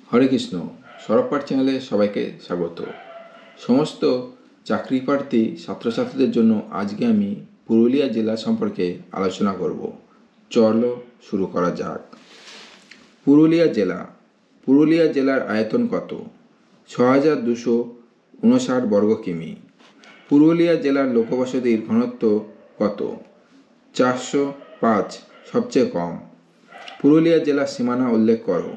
হরে কৃষ্ণ। সৌরভ পাঠ চ্যানেলে সবাইকে স্বাগত। সমস্ত চাকরি প্রার্থী ছাত্রছাত্রীদের জন্য আজকে আমি পুরুলিয়া জেলা সম্পর্কে আলোচনা করব। চলো শুরু করা যাক। পুরুলিয়া জেলার আয়তন কত? 6259 বর্গ কিমি। পুরুলিয়া জেলার লোকবসতির ঘনত্ব কত? 405, সবচেয়ে কম। পুরুলিয়া জেলার সীমানা উল্লেখ করো।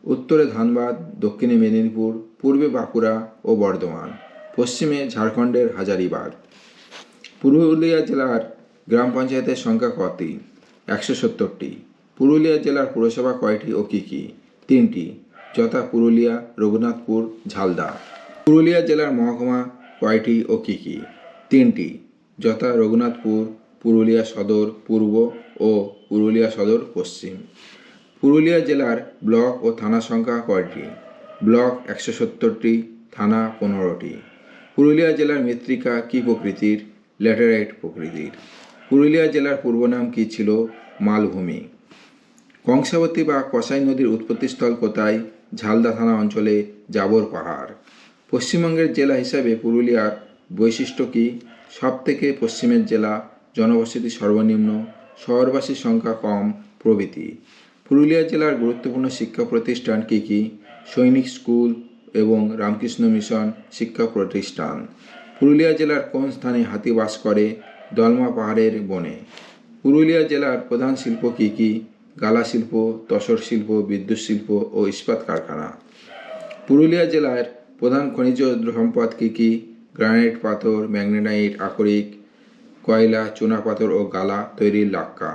উত্তরে ধানবাদ, দক্ষিণে মেদিনীপুর, পূর্বে বাঁকুড়া ও বর্ধমান, পশ্চিমে ঝাড়খণ্ডের হাজারিবাগ। পুরুলিয়া জেলার গ্রাম পঞ্চায়েতের সংখ্যা কটি? 170টি। পুরুলিয়া জেলার পুরসভা কয়টি ও কী কী? 3টি, যথা পুরুলিয়া, রঘুনাথপুর, ঝালদা। পুরুলিয়া জেলার মহকুমা কয়টি ও কী কী? 3টি, যথা রঘুনাথপুর, পুরুলিয়া সদর পূর্ব ও পুরুলিয়া সদর পশ্চিম। পুরুলিয়া জেলার ব্লক ও থানা সংখ্যা কয়টি? ব্লক 170টি, থানা 15টি। পুরুলিয়া জেলার মৃত্তিকা কী প্রকৃতির? ল্যাটেরাইট প্রকৃতির। পুরুলিয়া জেলার পূর্ব নাম কী ছিল? মালভূমি। কংসাবতী বা কসাই নদীর উৎপত্তিস্থল কোথায়? ঝালদা থানা অঞ্চলে জাবর পাহাড়। পশ্চিমবঙ্গের জেলা হিসাবে পুরুলিয়ার বৈশিষ্ট্য কী? সবথেকে পশ্চিমের জেলা, জনবসতি সর্বনিম্ন, শহরবাসীর সংখ্যা কম প্রভৃতি। পুরুলিয়া জেলার গুরুত্বপূর্ণ শিক্ষা প্রতিষ্ঠান কী কী? সৈনিক স্কুল এবং রামকৃষ্ণ মিশন শিক্ষা প্রতিষ্ঠান। পুরুলিয়া জেলার কোন স্থানে হাতি বাস করে? দলমা পাহাড়ের বনে। পুরুলিয়া জেলার প্রধান শিল্প কী কী? গালা শিল্প, তসর শিল্প, বিদ্যুৎ শিল্প ও ইস্পাত কারখানা। পুরুলিয়া জেলার প্রধান খনিজ সম্পদ কী কী? গ্রানাইট পাথর, ম্যাগনেটাইট, আকরিক, কয়লা, চুনাপাথর ও গালা তৈরির লাক্কা।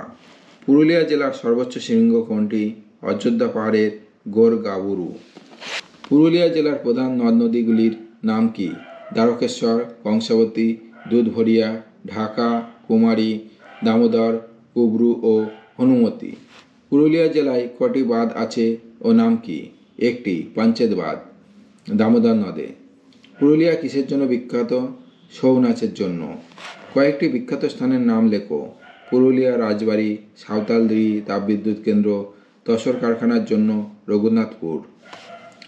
পুরুলিয়া জেলার সর্বোচ্চ শৃঙ্গ কোনটি? অযোধ্যা পাহাড়ের গোরগাবুরু। পুরুলিয়া জেলার প্রধান নদ নদীগুলির নাম কি? দ্বারকেশ্বর, কংসাবতী, দুধভরিয়া, ঢাকা, কুমারী, দামোদর, কুবরু ও হনুমতি। পুরুলিয়া জেলায় কটি বাঁধ আছে ও নাম কি? একটি, পঞ্চায়েত বাঁধ, দামোদর নদে। পুরুলিয়া কিসের জন্য বিখ্যাত? ছৌ নাচের জন্য। কয়েকটি বিখ্যাত স্থানের নাম লেখো। পুরুলিয়া রাজবাড়ি, সাঁওতালদিঘি তাপবিদ্যুৎ কেন্দ্র, তসর কারখানার জন্য রঘুনাথপুর।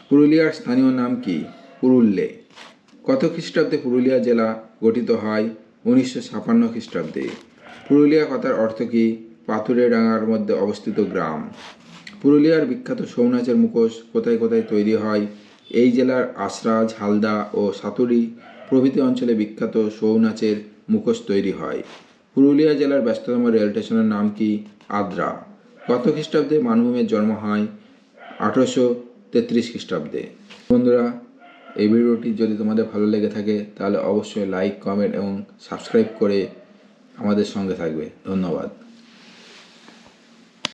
পুরুলিয়ার স্থানীয় নাম কি? পুরুল্লে। কত খ্রিস্টাব্দে পুরুলিয়া জেলা গঠিত হয়? 1956 খ্রিস্টাব্দে। পুরুলিয়া কথার অর্থ কি? পাথুরে ডাঙার মধ্যে অবস্থিত গ্রাম। পুরুলিয়ার বিখ্যাত ছৌ নাচের মুখোশ কোথায় কোথায় তৈরি হয়? এই জেলার আশরা, ঝালদা ও সাতুরি প্রভৃতি অঞ্চলে বিখ্যাত ছৌ নাচের মুখোশ তৈরি হয়। পুরুলিয়া জেলার ব্যস্ততম রেল স্টেশনের নাম কি? আদ্রা। কত খ্রিস্টাব্দে মানভূমের জন্ম হয়? 1833 খ্রিস্টাব্দে। বন্ধুরা, এই ভিডিওটি যদি তোমাদের ভালো লেগে থাকে তাহলে অবশ্যই লাইক, কমেন্ট এবং সাবস্ক্রাইব করে আমাদের সঙ্গে থাকবে। ধন্যবাদ।